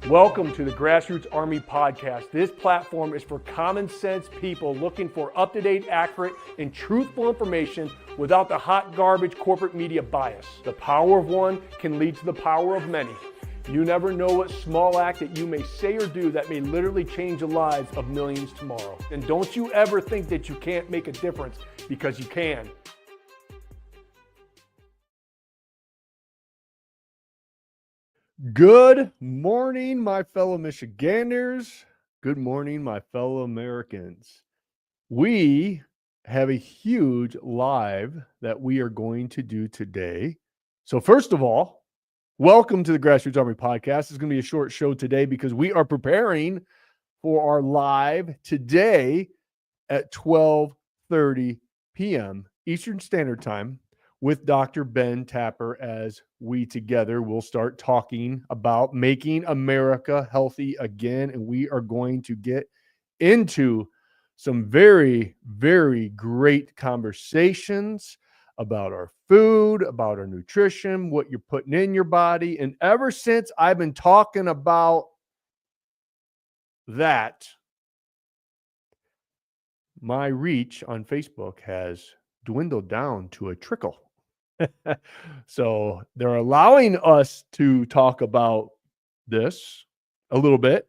Welcome to the Grassroots Army Podcast. This platform is for common sense people looking for up-to-date, accurate, and truthful information without the hot garbage corporate media bias. The power of one can lead to the power of many. You never know what small act that you may say or do that may literally change the lives of millions tomorrow. And don't you ever think that you can't make a difference, because you can. Good morning, my fellow Michiganders. Good morning, my fellow Americans. We have a huge live that we are going to do today. So first of all, welcome to the Grassroots Army Podcast. It's going to be a short show today because we are preparing for our live today at 12:30 p.m. Eastern Standard Time with Dr. Ben Tapper, as we together will start talking about making America healthy again. And we are going to get into some very, very great conversations about our food, about our nutrition, what you're putting in your body. And ever since I've been talking about that, my reach on Facebook has dwindled down to a trickle. So they're allowing us to talk about this a little bit.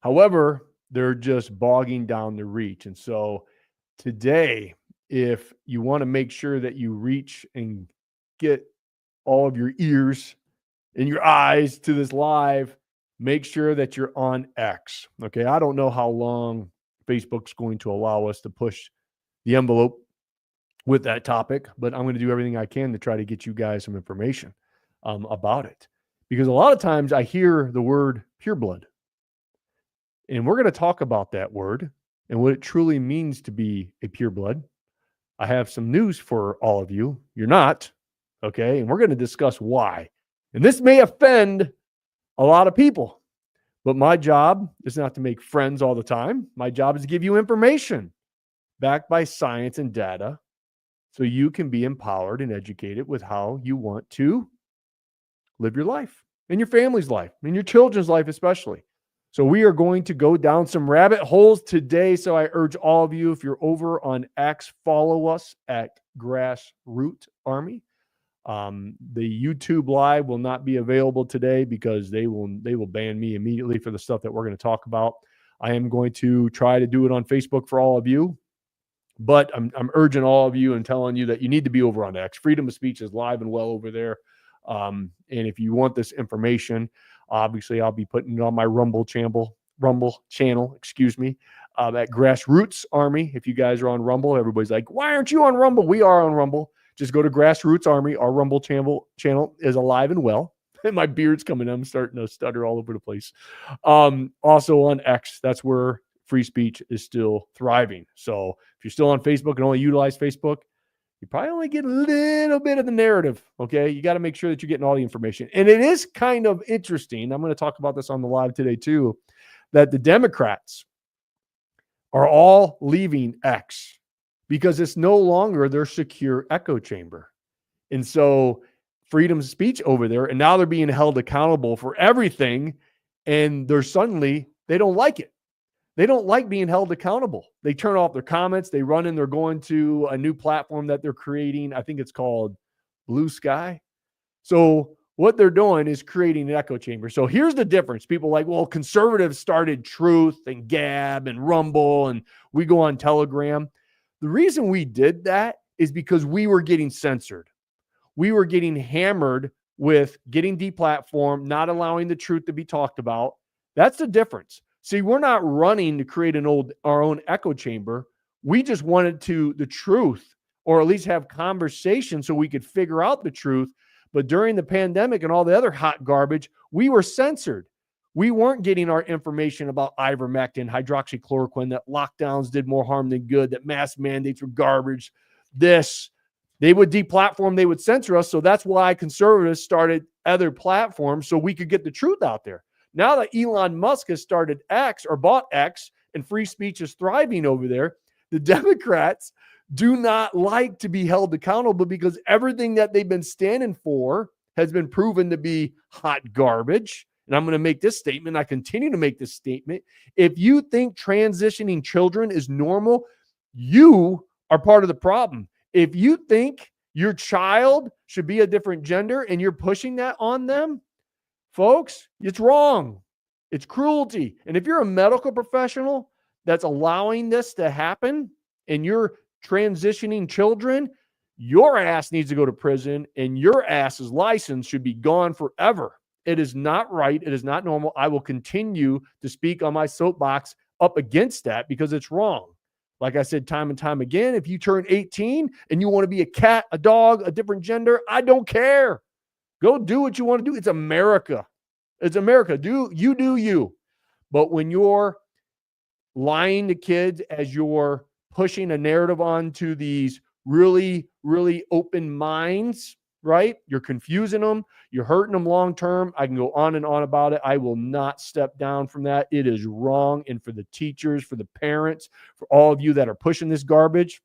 However, they're just bogging down the reach. And so today, if you want to make sure that you reach and get all of your ears and your eyes to this live, make sure that you're on X. Okay. I don't know how long Facebook's going to allow us to push the envelope with that topic, but I'm going to do everything I can to try to get you guys some information about it. Because a lot of times I hear the word pure blood, and we're going to talk about that word and what it truly means to be a pure blood. I have some news for all of you. You're not, okay? And we're going to discuss why. And this may offend a lot of people, but my job is not to make friends all the time. My job is to give you information backed by science and data, so you can be empowered and educated with how you want to live your life and your family's life and your children's life especially. So we are going to go down some rabbit holes today. So I urge all of you, if you're over on X, follow us at Grassroots Army. The YouTube live will not be available today because they will ban me immediately for the stuff that we're going to talk about. I am going to try to do it on Facebook for all of you. But I'm urging all of you and telling you that you need to be over on X. Freedom of speech is live and well over there. And if you want this information, obviously I'll be putting it on my Rumble channel, at Grassroots Army. If you guys are on Rumble, everybody's like, why aren't you on Rumble? We are on Rumble. Just go to Grassroots Army. Our Rumble channel is alive and well. And my beard's coming in. I'm starting to stutter all over the place. Also on X, that's where free speech is still thriving. So if you're still on Facebook and only utilize Facebook, you probably only get a little bit of the narrative. Okay. You got to make sure that you're getting all the information. And it is kind of interesting. I'm going to talk about this on the live today too, that the Democrats are all leaving X because it's no longer their secure echo chamber. And so freedom of speech over there, and now they're being held accountable for everything. And they don't like it. They don't like being held accountable. They turn off their comments. They run in. They're going to a new platform that they're creating. I think it's called Blue Sky. So what they're doing is creating an echo chamber. So here's the difference. People are like, well, conservatives started Truth and Gab and Rumble, and we go on Telegram. The reason we did that is because we were getting censored. We were getting hammered with getting deplatformed, not allowing the truth to be talked about. That's the difference. See, we're not running to create our own echo chamber. We just wanted the truth, or at least have conversations so we could figure out the truth. But during the pandemic and all the other hot garbage, we were censored. We weren't getting our information about ivermectin, hydroxychloroquine, that lockdowns did more harm than good, that mask mandates were garbage. They would deplatform, they would censor us. So that's why conservatives started other platforms so we could get the truth out there. Now that Elon Musk has started X or bought X and free speech is thriving over there, the Democrats do not like to be held accountable because everything that they've been standing for has been proven to be hot garbage. and I'm going to make this statement, I continue to make this statement. If you think transitioning children is normal, you are part of the problem. If you think your child should be a different gender and you're pushing that on them, folks, it's wrong. It's cruelty. And if you're a medical professional that's allowing this to happen and you're transitioning children, your ass needs to go to prison and your ass's license should be gone forever. It is not right. It is not normal. I will continue to speak on my soapbox up against that because it's wrong. Like I said, time and time again, if you turn 18 and you want to be a cat, a dog, a different gender, I don't care. Go do what you want to do. It's America. It's America. Do you. But when you're lying to kids as you're pushing a narrative onto these really, really open minds, right? You're confusing them. You're hurting them long term. I can go on and on about it. I will not step down from that. It is wrong. And for the teachers, for the parents, for all of you that are pushing this garbage,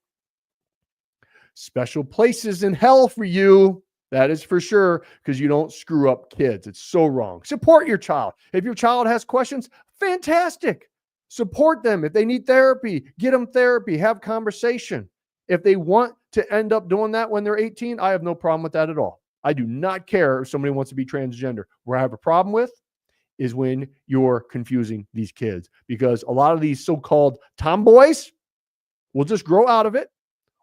special places in hell for you. That is for sure, because you don't screw up kids. It's so wrong. Support your child. If your child has questions, fantastic. Support them. If they need therapy, get them therapy. Have conversation. If they want to end up doing that when they're 18, I have no problem with that at all. I do not care if somebody wants to be transgender. Where I have a problem with is when you're confusing these kids, because a lot of these so-called tomboys will just grow out of it,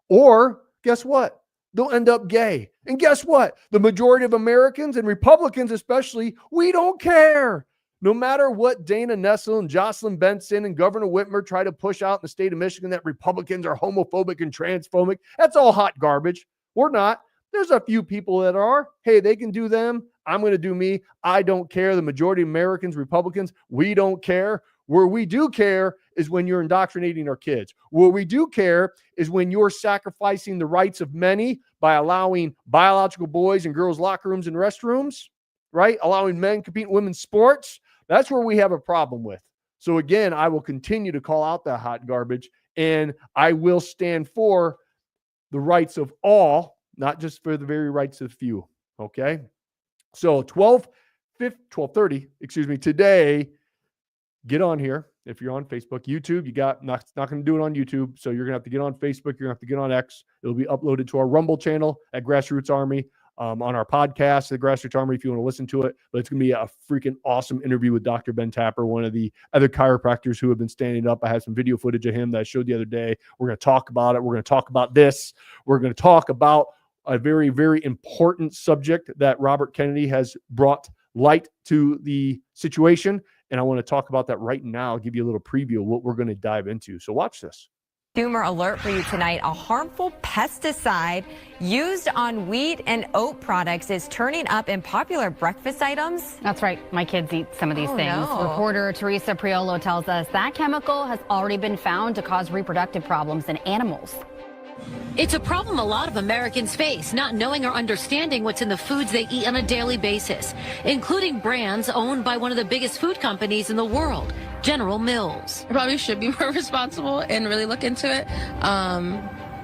or guess what? They'll end up gay. And guess what? The majority of Americans and Republicans especially, we don't care. No matter what Dana Nessel and Jocelyn Benson and Governor Whitmer try to push out in the state of Michigan that Republicans are homophobic and transphobic, that's all hot garbage. We're not. There's a few people that are. Hey, they can do them. I'm going to do me. I don't care. The majority of Americans, Republicans, we don't care. Where we do care is when you're indoctrinating our kids. Where we do care is when you're sacrificing the rights of many by allowing biological boys and girls' locker rooms and restrooms, right? Allowing men compete in women's sports. That's where we have a problem with. So again, I will continue to call out that hot garbage, and I will stand for the rights of all, not just for the very rights of few. Okay. So 12:30, today, get on here. If you're on Facebook, YouTube, not going to do it on YouTube. So you're going to have to get on Facebook. You're going to have to get on X. It'll be uploaded to our Rumble channel at Grassroots Army, on our podcast, the Grassroots Army, if you want to listen to it. But it's going to be a freaking awesome interview with Dr. Ben Tapper, one of the other chiropractors who have been standing up. I had some video footage of him that I showed the other day. We're going to talk about it. We're going to talk about this. We're going to talk about a very, very important subject that Robert Kennedy has brought light to the situation. And I want to talk about that right now. I'll give you a little preview of what we're going to dive into. So watch this. Consumer alert for you tonight. A harmful pesticide used on wheat and oat products is turning up in popular breakfast items. That's right. My kids eat some of these things. No. Reporter Teresa Priolo tells us that chemical has already been found to cause reproductive problems in animals. It's a problem a lot of Americans face, not knowing or understanding what's in the foods they eat on a daily basis, including brands owned by one of the biggest food companies in the world, General Mills. I probably should be more responsible and really look into it.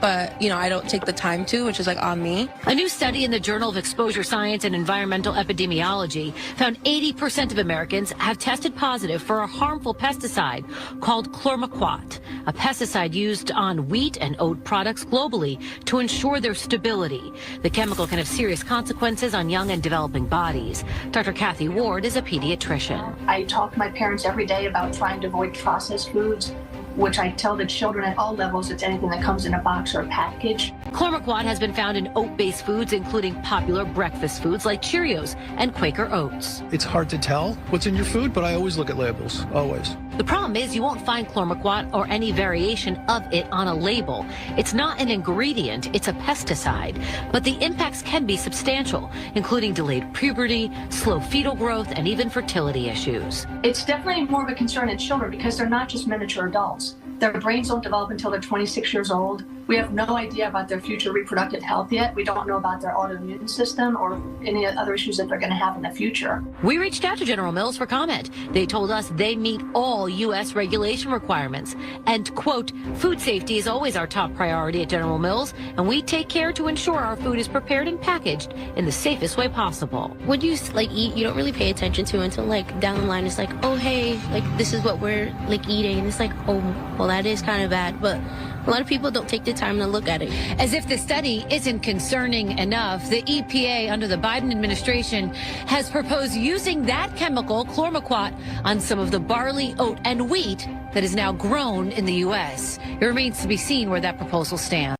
But, I don't take the time to, which is on me. A new study in the Journal of Exposure Science and Environmental Epidemiology found 80% of Americans have tested positive for a harmful pesticide called chlormequat, a pesticide used on wheat and oat products globally to ensure their stability. The chemical can have serious consequences on young and developing bodies. Dr. Kathy Ward is a pediatrician. I talk to my parents every day about trying to avoid processed foods, which I tell the children at all levels it's anything that comes in a box or a package. Chlormequat has been found in oat-based foods, including popular breakfast foods like Cheerios and Quaker Oats. It's hard to tell what's in your food, but I always look at labels, always. The problem is you won't find chlormequat or any variation of it on a label. It's not an ingredient, it's a pesticide. But the impacts can be substantial, including delayed puberty, slow fetal growth, and even fertility issues. It's definitely more of a concern in children because they're not just miniature adults. Their brains don't develop until they're 26 years old. We have no idea about their future reproductive health yet. We don't know about their autoimmune system or any other issues that they're going to have in the future. We reached out to General Mills for comment. They told us they meet all U.S. regulation requirements. And, quote, food safety is always our top priority at General Mills, and we take care to ensure our food is prepared and packaged in the safest way possible. When you eat, you don't really pay attention to until down the line it's oh hey, this is what we're eating, and it's oh well, that is kind of bad, but a lot of people don't take the time to look at it. As if the study isn't concerning enough, the EPA under the Biden administration has proposed using that chemical, chlormequat, on some of the barley, oat, and wheat that is now grown in the U.S. It remains to be seen where that proposal stands.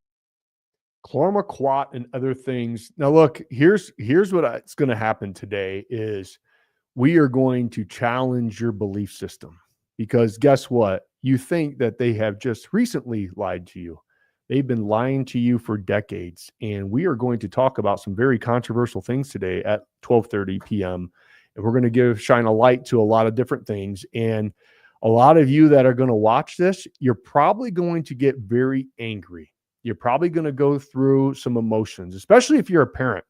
Chlormequat and other things. Now, look, here's what's going to happen today is we are going to challenge your belief system, because guess what? You think that they have just recently lied to you. They've been lying to you for decades. And we are going to talk about some very controversial things today at 12:30 p.m. And we're going to shine a light to a lot of different things. And a lot of you that are going to watch this, you're probably going to get very angry. You're probably going to go through some emotions, especially if you're a parent,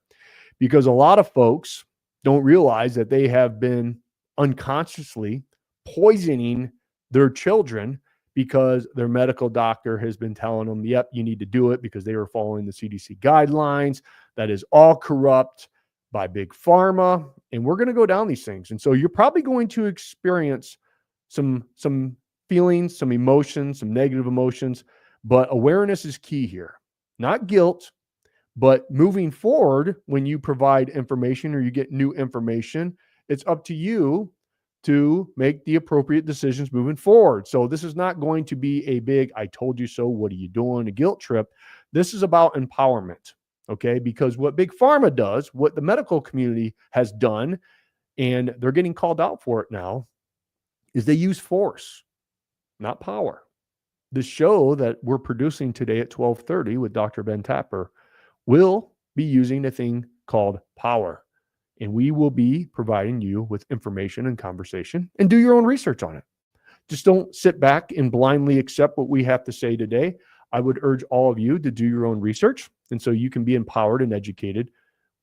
because a lot of folks don't realize that they have been unconsciously poisoning their children because their medical doctor has been telling them, yep, you need to do it because they were following the CDC guidelines. That is all corrupt by big pharma. And we're going to go down these things. And so you're probably going to experience some feelings, some emotions, some negative emotions, but awareness is key here. Not guilt, but moving forward, when you provide information or you get new information, it's up to you to make the appropriate decisions moving forward. So this is not going to be a big, I told you so, what are you doing, a guilt trip. This is about empowerment, okay? Because what Big Pharma does, what the medical community has done, and they're getting called out for it now, is they use force, not power. The show that we're producing today at 12:30 with Dr. Ben Tapper will be using a thing called power. And we will be providing you with information and conversation, and do your own research on it. Just don't sit back and blindly accept what we have to say today. I would urge all of you to do your own research, and so you can be empowered and educated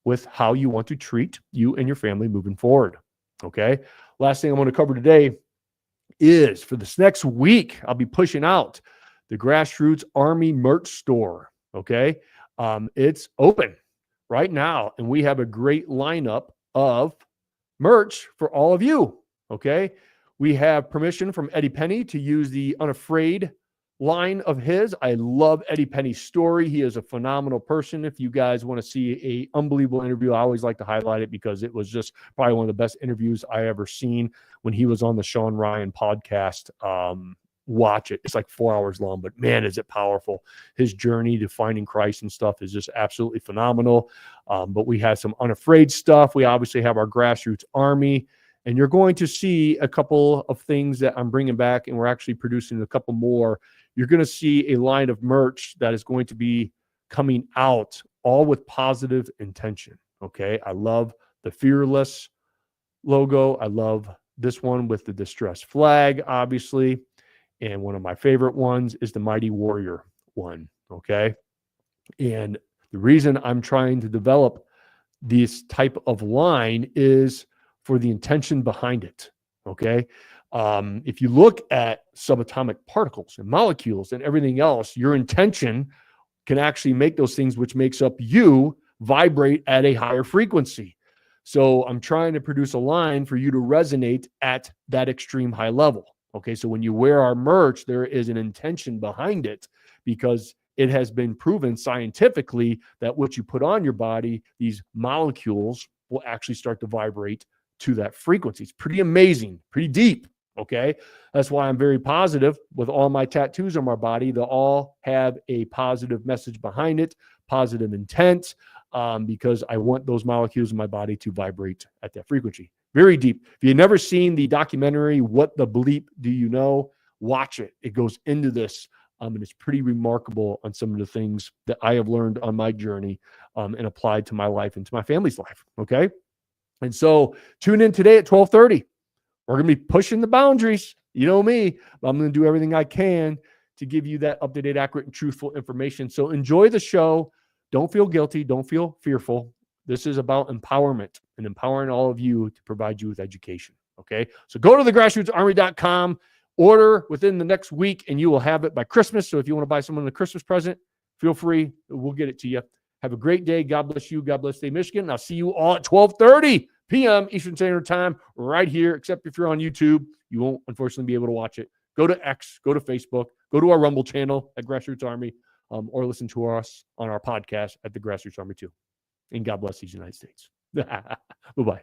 with how you want to treat you and your family moving forward. Okay. Last thing I want to cover today is, for this next week, I'll be pushing out the Grassroots Army merch store. Okay. It's open right now, and we have a great lineup of merch for all of you. Okay. We have permission from Eddie Penny to use the Unafraid line of his. I love Eddie Penny's story. He is a phenomenal person. If you guys want to see a unbelievable interview, I always like to highlight it because it was just probably one of the best interviews I ever seen when he was on the Sean Ryan podcast. Watch it. It's 4 hours long, but man, is it powerful. His journey to finding Christ and stuff is just absolutely phenomenal. But we have some Unafraid stuff. We obviously have our Grassroots Army, and you're going to see a couple of things that I'm bringing back, and we're actually producing a couple more. You're going to see a line of merch that is going to be coming out, all with positive intention. Okay. I love the Fearless logo. I love this one with the distressed flag, obviously. And one of my favorite ones is the Mighty Warrior one, okay? And the reason I'm trying to develop this type of line is for the intention behind it, okay? If you look at subatomic particles and molecules and everything else, your intention can actually make those things, which makes up you, vibrate at a higher frequency. So I'm trying to produce a line for you to resonate at that extreme high level. Okay, so when you wear our merch, there is an intention behind it, because it has been proven scientifically that what you put on your body, these molecules will actually start to vibrate to that frequency. It's pretty amazing, pretty deep. Okay, that's why I'm very positive with all my tattoos on my body. They'll all have a positive message behind it, positive intent, because I want those molecules in my body to vibrate at that frequency. Very deep. If you've never seen the documentary, What the Bleep Do You Know? Watch it. It goes into this, and it's pretty remarkable on some of the things that I have learned on my journey and applied to my life and to my family's life. Okay. And so tune in today at 12:30. We're going to be pushing the boundaries. You know me, but I'm going to do everything I can to give you that up-to-date, accurate, and truthful information. So enjoy the show. Don't feel guilty. Don't feel fearful. This is about empowerment and empowering all of you to provide you with education. Okay. So go to thegrassrootsarmy.com, order within the next week, and you will have it by Christmas. So if you want to buy someone a Christmas present, feel free. We'll get it to you. Have a great day. God bless you. God bless State Michigan. I'll see you all at 12:30 p.m. Eastern Standard Time right here, except if you're on YouTube. You won't, unfortunately, be able to watch it. Go to X, go to Facebook, go to our Rumble channel at Grassroots Army, or listen to us on our podcast at the Grassroots Army too. And God bless these United States. Bye-bye.